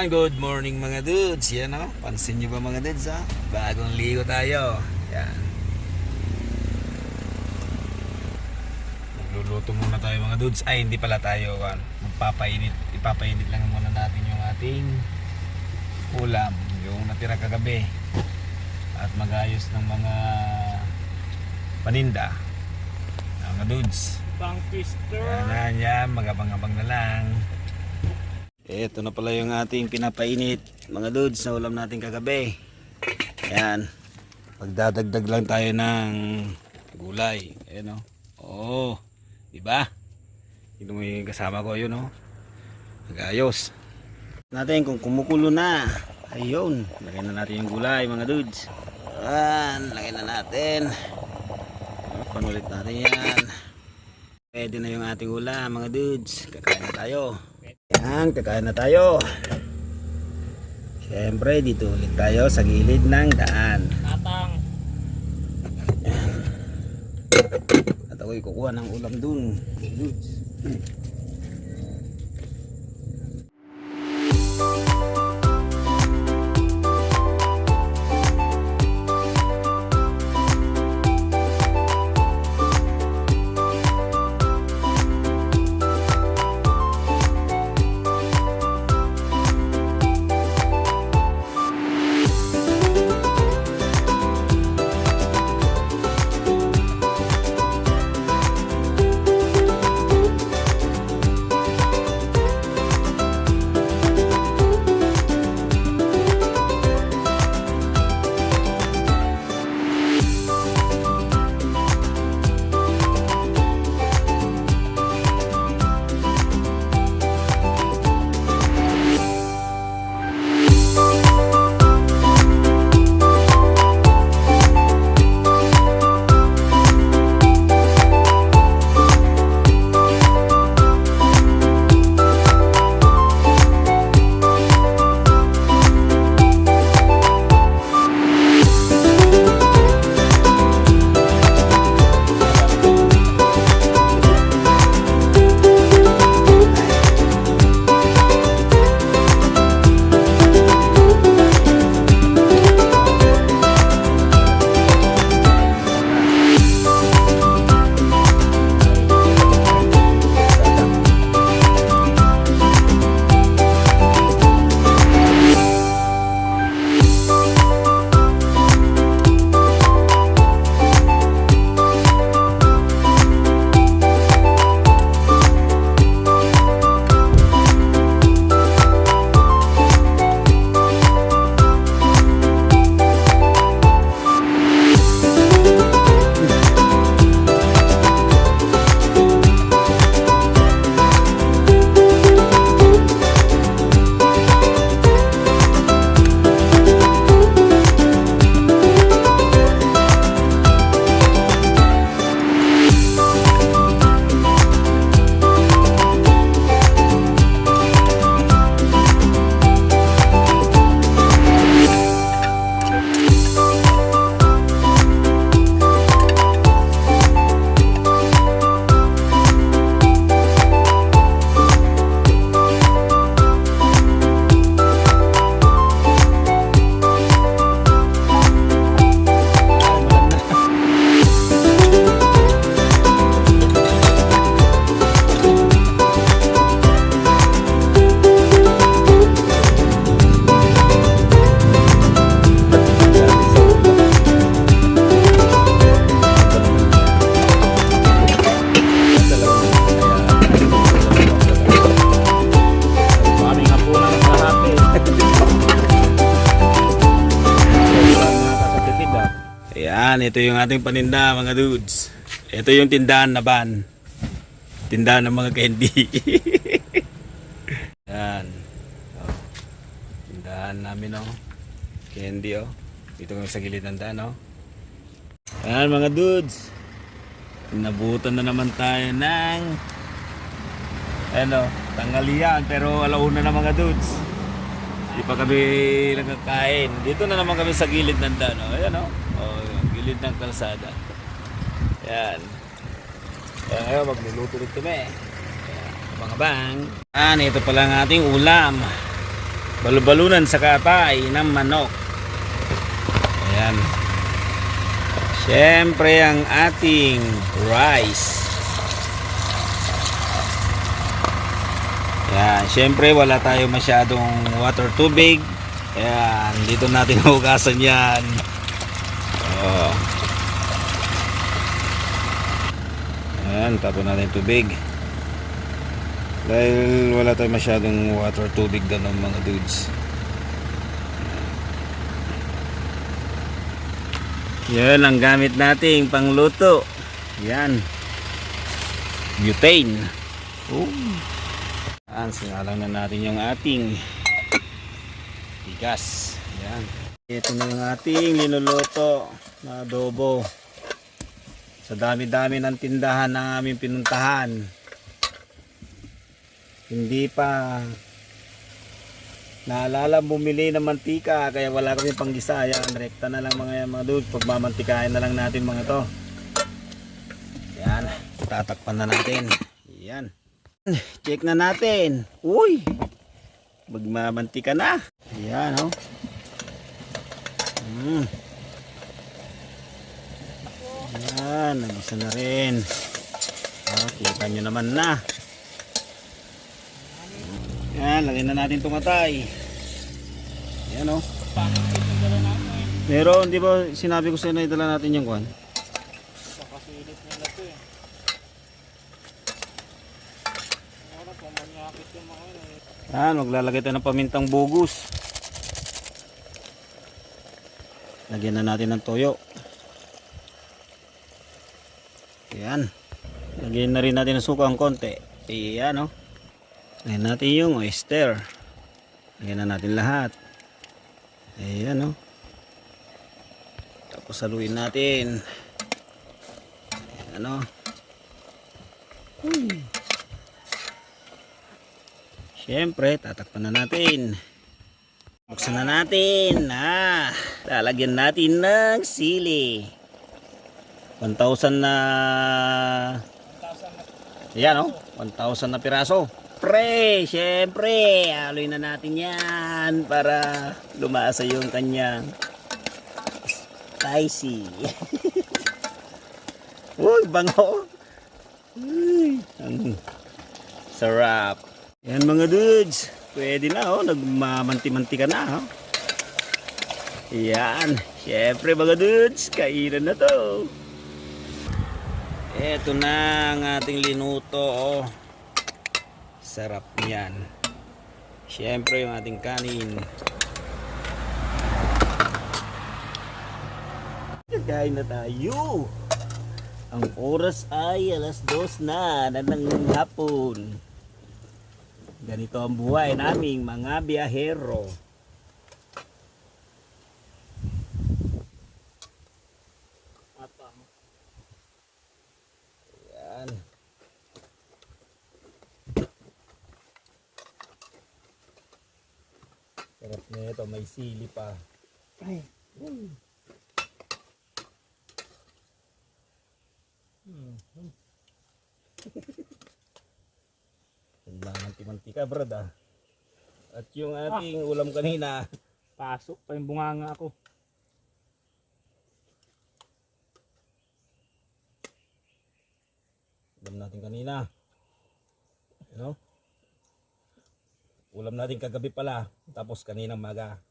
Yan, good morning mga dudes. Yan o, pansin nyo ba mga dudes ha? Bagong ligo tayo. Yan. Magluluto muna tayo mga dudes. Ay, hindi pala tayo. Ipapainit lang muna natin yung ating ulam. Yung natira kagabi. At magayos ng mga paninda. Mga dudes. Bang twister. Yan. Magabang-abang na lang. Ito na pala yung ating pinapainit mga dudes na ulam natin kagabi. Ayan. Magdadagdag lang tayo ng gulay. Ayan o. Oo. Diba? Ito mo yung kasama ko yun o. Magayos. Natin kung kumukulo na. Ayun. Lagyan na natin yung gulay mga dudes. Ayan. Lagyan na natin. Panulit natin yan. Pwede na yung ating ulam mga dudes. Kakain na tayo. Yan, kakain na tayo. Siyempre, dito ulit tayo sa gilid ng daan. Tatang. At ako'y kukuha ng ulam dun. Dudes. Ayan, ito yung ating paninda mga dudes. Ito yung tindahan na van. Tindahan ng mga candy. Ayan. Oh. Tindahan namin oh. Candy oh. Dito kami sa gilid ng daan oh. Ayan mga dudes. Nabutan na naman tayo ng ano, tanghalian pero alauna na mga dudes. Hindi pa kami nagkakain. Dito na naman kami sa gilid ng daan oh. Ayan oh. Oh, gilid ng kalsada. Yan. Kaya ngayon magluluto ulit kami. Abang-abang. Ito pala ang ating ulam. balubalunan sa katay ng manok. Ayan. Siyempre ang ating rice. Ayan. Siyempre wala tayo masyadong water tubig. Ayan. Dito natin hugasan yan. Oh. Ayan. Tapon natin tubig. Dahil wala tayong masyadong water tubig doon mga dudes. Yan ang gamit nating pangluto. Yan. Butane. Oh. Yan, singalang na natin yung ating bigas. Yan. Ito na yung ating linuluto na adobo. Sa dami-dami ng tindahan na aming pinuntahan, hindi pa naalala bumili ng mantika, kaya wala kami panggisa. Yan, rekta na lang mga dudes. Pagmamantikain na lang natin mga to. Yan, tatakpan na natin. Yan, check na natin. Uy, magmamantika na. Yan, oh. Yan, nagisa na rin. Oh, kita nyo naman na. Yan, lagyan na natin tumatay. Yan, oh. Meron, di ba sinabi ko sa'yo na idala natin yung kwan? Kakasilip nila ito eh. Ano po, manyakit yung mga yun eh. Yan, maglalagay tayo ng pamintang bugus. Lagyan na natin ng toyo. Yan. Lagyan na rin natin ng suka ang konti. Yan, oh. Lagyan natin yung oyster. Lagyan na natin lahat. Ayan, oh. Tapos haluin natin. Ayan, oh. Siyempre, tatakpan na natin. Buksan na natin. Lalagyan natin ng sili. 1,000 na... Ayan, oh. 1,000 na piraso. Pre, syempre, haloy na natin yan para lumasa yung kanyang spicy. Uy, bango. Uy, ang sarap. Yan mga dudes, pwede na, oh, nagmamanti-manti ka na, oh. Yan, syempre mga dudes, kainan na to. Eto na ang ating linuto, oh. Sarap niyan. Siyempre yung ating kanin. Kakain na tayo. Ang oras ay 2:00 na ng hapon. Ganito ang buhay naming mga biyahero. Yan. Sarap nito, may sili pa. Ay. Manti-mantika, brad, ah. At yung ating ulam kanina, Pasok pa yung bunganga ako. ulam natin kanina. You know? Ulam natin kagabi pala, tapos kaninang maga.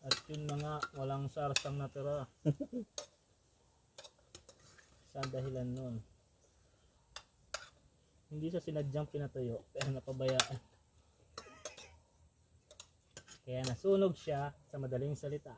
At yun mga walang sarsang natira. Sa dahilan nun. Hindi siya sinadyang pinatuyo, pero napabayaan. Kaya nasunog siya sa madaling salita.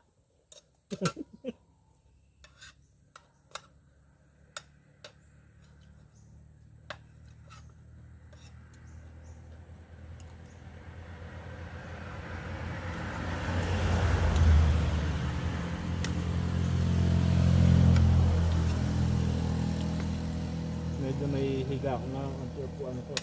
Medyo may higa ako na ang upuan ko.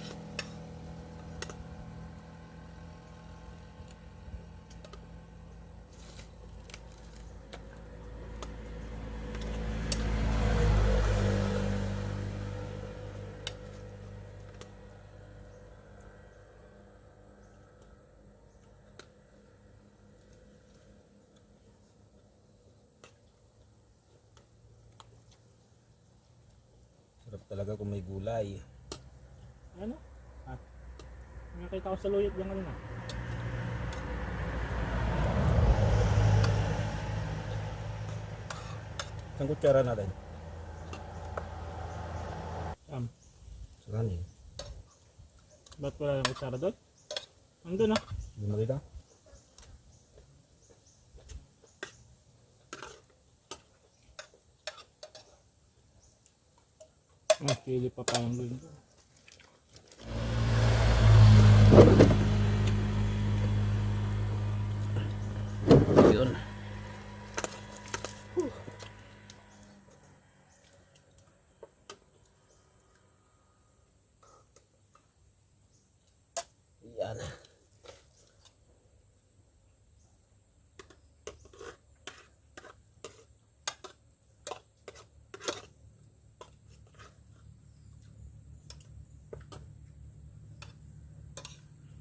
Sarap talaga kung may gulay. Ano? Ah, nakita ko sa luyot yung ano na. Isang kutsara natin. Sa kanin. Ba't wala yung kutsara doon? Andun ah. Hindi mo kita? Pili pa parang doon. Yun. Yan.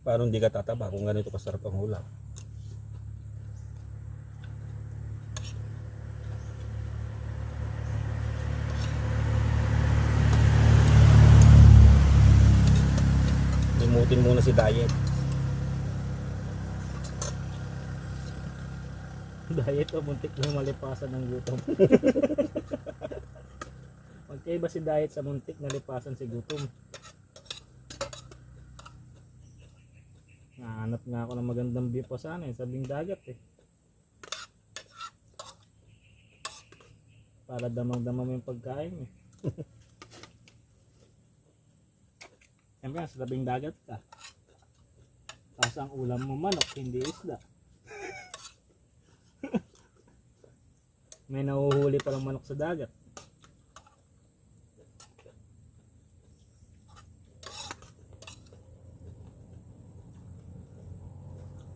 Paano hindi ka tataba kung ganito kasarap ang ulam? Limutin muna si diet. Diet o muntik na malipasan ng gutom. Magkaiba si diet sa muntik na lipasan si gutom. Nahanap nga ako ng magandang view pa sana sa Sabing Dagat eh. Para damang-damang mo yung pagkain eh. Siyempre sa Sabing Dagat ka. Tapos ang ulam mo manok, hindi isda. May nahuhuli palang manok sa dagat.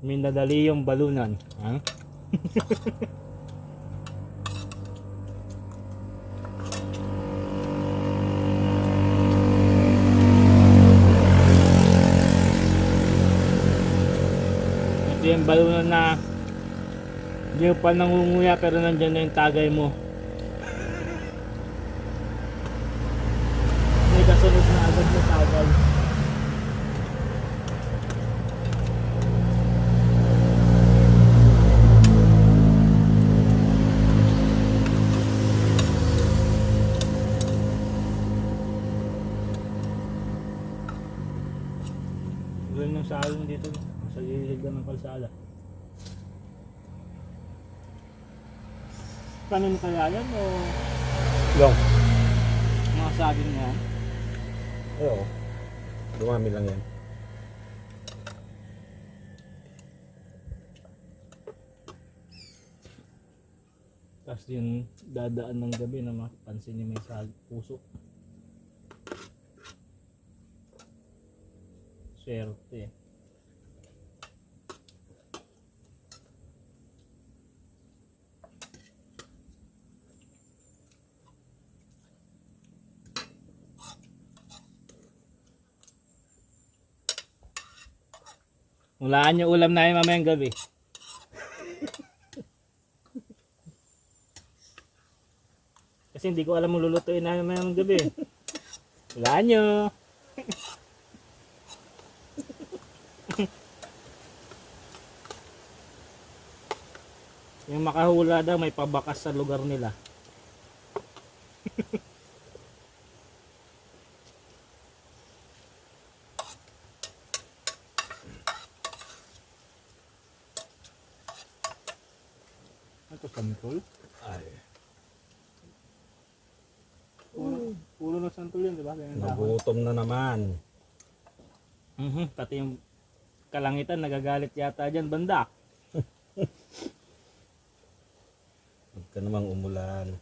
Minadali yung balunan. Ha? Ito yung balunan na hindi mo pa nangunguya pero nandyan na yung tagay mo. May kasunod na agad na tagay. Gawin ng salon dito sa gilid ng kalsada. Tanim kaya yan o Long. mga saging na yan? Oo. Dumami lang yan. Tapos yung dadaan ng gabi na mapansin niyo may puso. Swerte. Hulaan yung ulam namin mamayang gabi. Kasi hindi ko alam mo lulutuin namin mamayang gabi. Hulaan nyo. Yung makahula daw may pabakas sa lugar nila. Ito santol? Ay. Puro na santol yun, di ba? Nagutom na naman. Pati yung kalangitan nagagalit yata dyan, banda. Huwag ka namang umulan.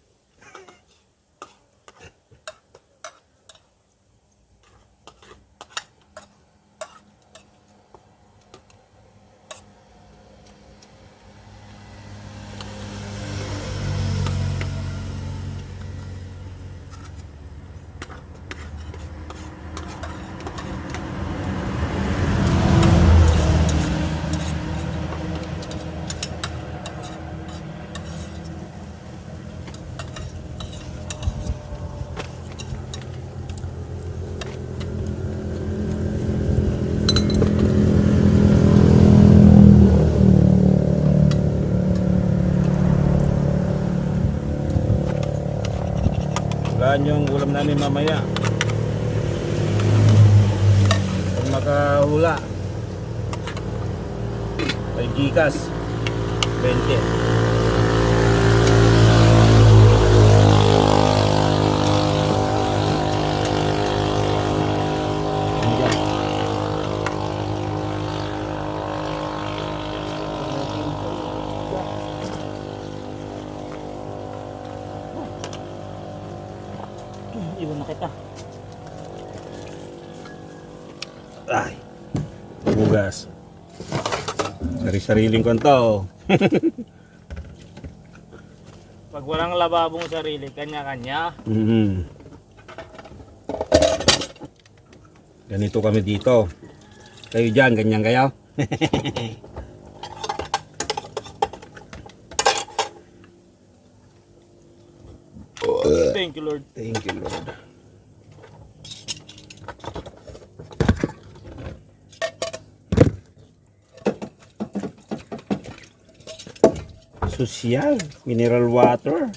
Saan yung ulam namin mamaya? Kung makahula. Kay Gcash 20. Iwan na kita. Ay, bugas. Sari-sariling kwento. Pag walang lababong sarili, kanya-kanya. Ganito kami dito. Kayo dyan, ganyan kayo. Thank you, Lord. Thank you, Lord. Sosyal, mineral water.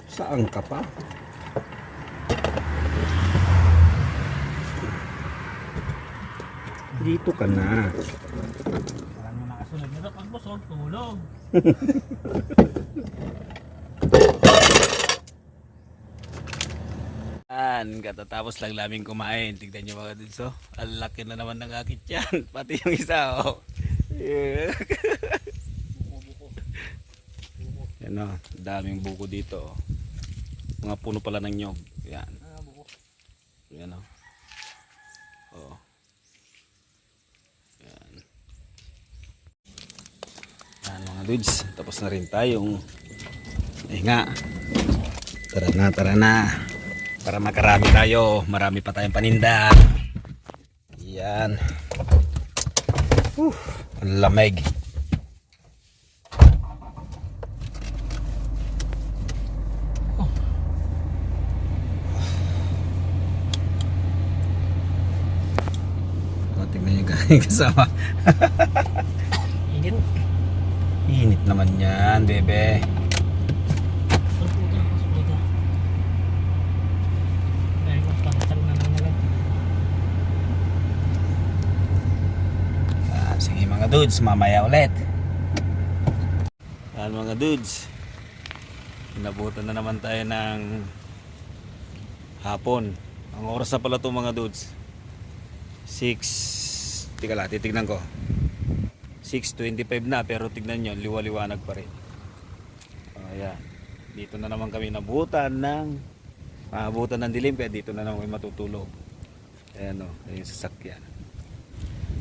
Saan ka pa? Dito ka na. Parang yung nakasunod nito, pag busog, tulog. Katatapos lang namin kumain. Tignan nyo mga dito. Ang laki na naman ng akit yan. Pati yung isa, oh. Yeah. Yan o, daming buko dito. Oh. Mga puno pala ng nyog. Yan. Yan o. Oh. Yan. Yan mga dudes. Tapos na rin tayong nga. Tara na, tara na. Para makarami tayo. Marami pa tayong paninda. Yan. Ang lamig. Tingnan nyo kain kasama. Init. Init naman yan, bebe. Sige mga dudes, mamaya ulit. Yan mga dudes. Inabutan na naman tayo ng hapon. Ang oras na pala ito mga dudes 6, tika lang, titignan ko 6:25 na, pero tignan nyo, liwaliwanag pa rin. Ayan. Dito na naman kami nabutan ng dilim, kaya dito na naman kami matutulog. Ayan o, yung sasakyan.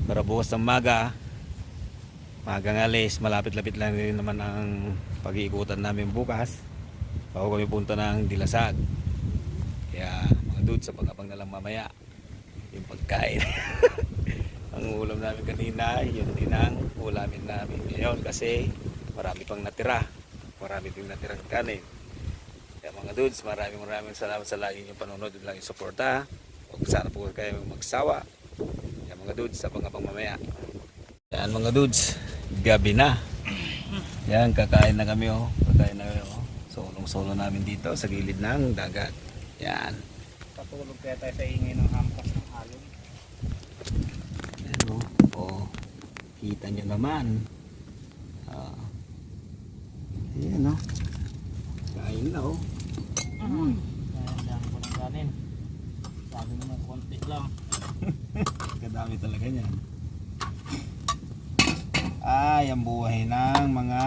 Para bukas ng magang alis, malapit-lapit lang rin naman ang pag-iikutan namin bukas bago kami punta ng Dilasag. Kaya mga dudes, sa pag-abang na lang mamaya yung pagkain. Ang ulam namin kanina, yun din ang ulamin namin ngayon kasi marami pang natira, marami din natirang kanin. Kaya mga dudes, maraming salamat sa lagi yung panonood at lagi suporta. Huwag sana po kayo magsawa. Kaya mga dudes, sa pang-abang mamaya. Yan mga dudes, gabi na. Yan, kakain na kami oh. Kakain na kami oh. Solong-solo namin dito sa gilid ng dagat. Yan. Patulog kaya tayo sa ingay ng hampas ng alon. Yan oh. Oh. Kita nyo naman. Yan oh. Kain na oh. Dami ko ng kanin. Sabi naman konti lang. Kadami talaga niyan. Ay, ang buhay ng mga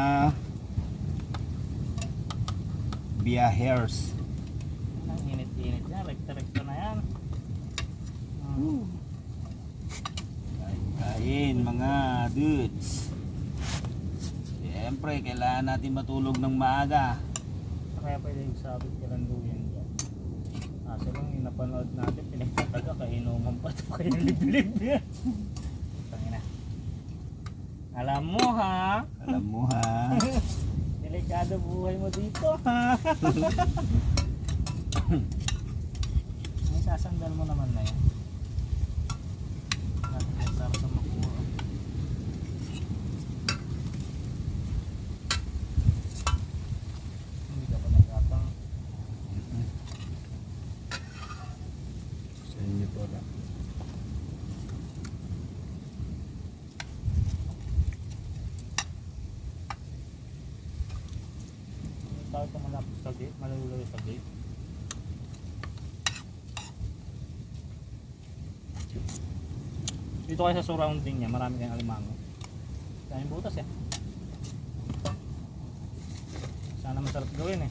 biyahers. Ang init-init niya, rekta-rekta na yan. Kain mga dudes. Siyempre, kailangan natin matulog ng maaga. Kaya pwede yung sabit ka lang duyan dyan. Kaso lang yung napanood natin, pinagtataga, kainuman pa ito kayo liblib niya. Tangina. Alam mo ha? Alam mo ha? Delikado buhay mo dito ha? May sasandal mo naman na yan. Dito kayo sa surrounding niya, marami kayong alimango. Daming butas eh. Sana masarap gawin eh.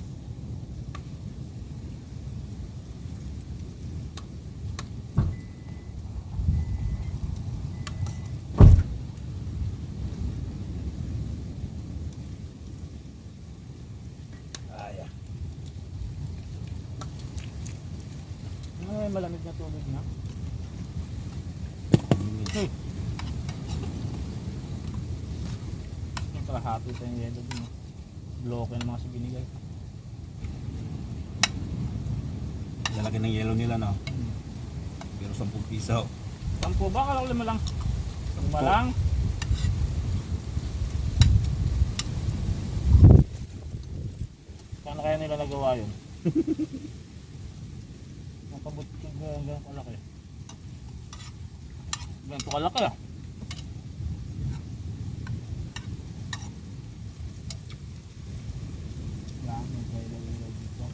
Ayan. Ay, malamig na tubig na. Hey! Yung kalahati sa yung yelo din. Bloke ng mga binigay. Lalaki ng yelo nila, no? Pero 10 piso. 10 ba? Kala ko 5 lang. 5 lang. Paano kaya nila nagawa yun? Nakabot ko hanggang kalaki. Ganito kalaki ah. Dami kayo ilaw dito.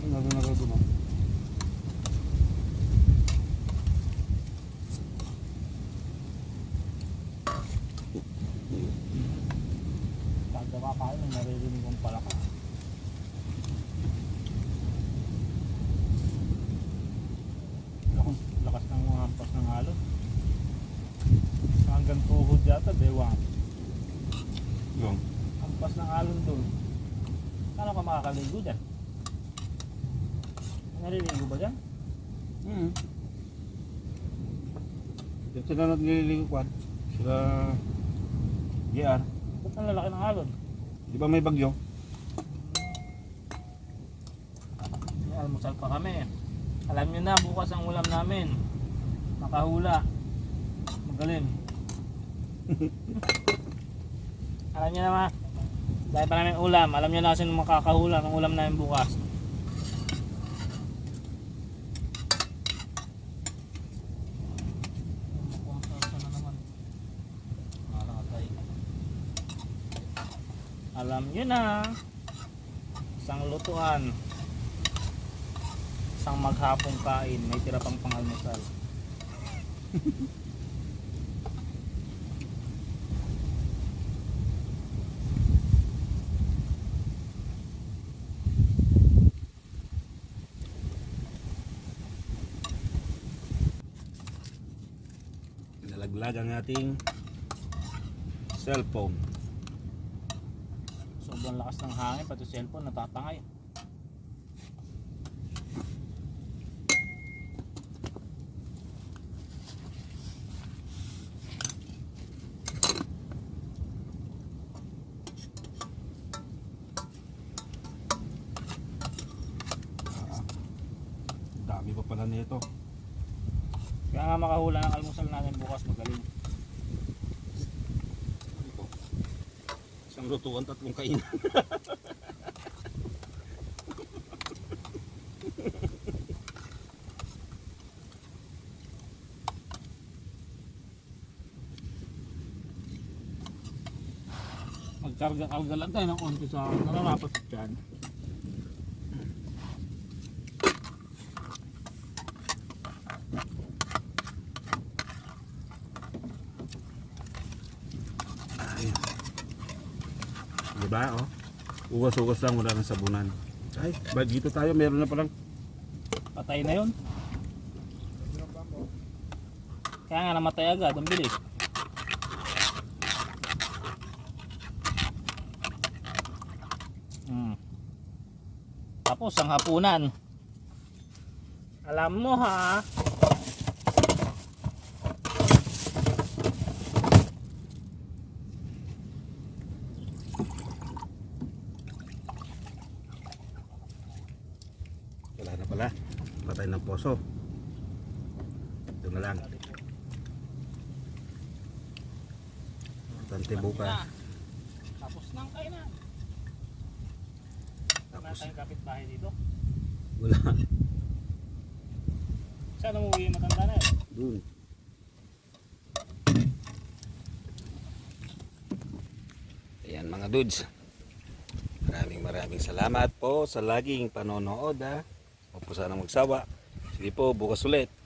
Ano na rin mo? Kada kakain, may naririnig kong palaka. Lakas ng mga hampas ng alon. Hanggang tuhod yata, bewang. Yung. Hampas ng alon doon. Paano ka makakaligo dyan? Nariligo ba dyan? Dito na natin nililikuan. Sila GR. Ba't ang lalaki ng alon? Di ba may bagyo? May almusal pa kami. Alam nyo na, bukas ang ulam namin. Makahula. Magaling. Alam nyo naman, dahil pa namin ulam, alam nyo na sino makakahula ng ulam namin bukas. Alam nyo na, isang lutuan, isang maghapong kain, may tira pang pangalmusal. Nalaglag ang ating cellphone. Sobrang lakas ng hangin, pati cellphone natatangay. Dami pa pala nito. Kaya nga makahula ng almusal natin bukas, magaling. Isang lutuan, 3 kainan. Magkarga-karga lang tayo ng konti sa nararapat dyan. Diba, oh? Ugas-ugas lang, wala ng sabunan. Ay, ba't dito tayo? Meron na palang. Patay na yun. Kaya nga namatay agad, ang bilis. Tapos ang hapunan. Alam mo ha. Wala na pala. Patay ng poso. Ito na lang. Tante buka. Tapos nang kainan. Wala Tapos tayong kapitbahay dito. wala. Saan umuwi yung matanda na eh? Doon. Ayan mga dudes. Maraming salamat po sa laging panonood ha. Huwag po sana magsawa. Sige po, bukas ulit.